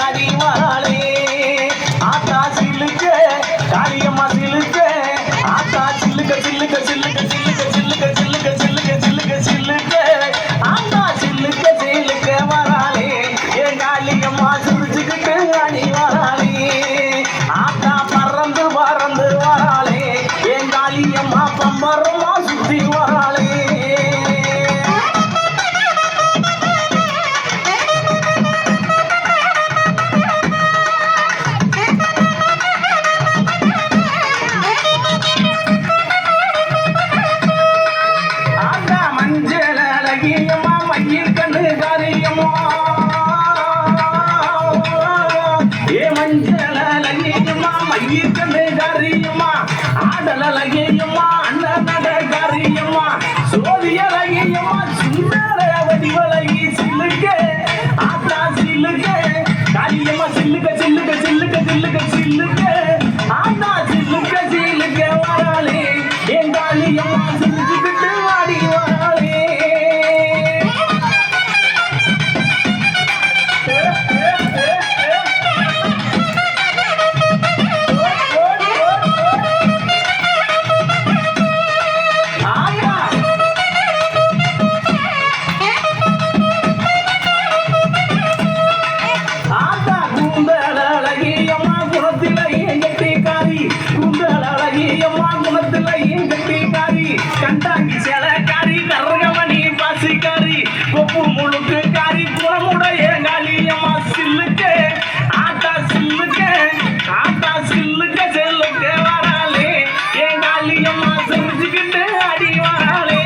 ஆடி வராளே ஆத்தா சில்லுக்க காளியம்மா சில்லுக்க ஆத்தா சில்லுக்க சில்லுக்க சில்லுக்க சில்லுக்க சில்லுக்க சில்லுக்க சில்லுக்க சில்லுக்க சில்லுக்க ஆத்தா சில்லுக்க சில்லுக்க வராளே என் காளியம்மா சிரிச்சுக்கிட்டு ஆடி வராளே ஆத்தா பறந்து பறந்து வராளே என் காளியம்மா பம்பரமா சுத்தி வராளே ஆடலகியம்மா அண்ணனடகாரியம்மா சோதியலகியம்மா சுந்தர வடிவலகி சில்லுக்க ஆத்தா சில்லுக்க காளியம்மா சில்லுக்க சில்லுக்க சில்லுக்க சில்லுக்க சில்லுக்க ஆத்தா சில்லுக்க சில்லுக்க வராளே என் காளியம்மா சிரிச்சுக்கிட்டு வாடி வராளே கண்டாங்கி சேலக்காரி கரகமணி பாசிக்காரி கொப்பு முழுக்கு காரி குணமுடைய காளியம்மா சில்லுக்க ஆத்தா சில்லுக்க ஆத்தா சில்லுக்க செல்லுக்க வராளே என் காளியம்மா செஞ்சுக்கிட்டு அடி வராளே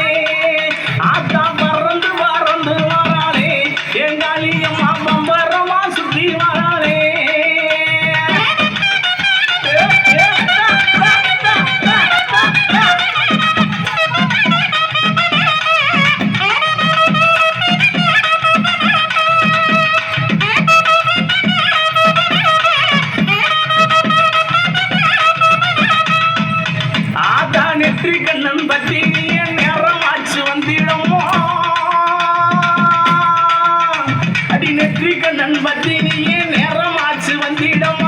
ஆத்தா பறந்து பறந்து வராளே என் காளியம்மா பம்பரமா சுத்தி வராளே நெற்றி கண்ணன் பற்றி நேரமாச்சு வந்திடமோ அடி நெற்றி கண்ணன் பற்றி நேரமாச்சு வந்திடமோ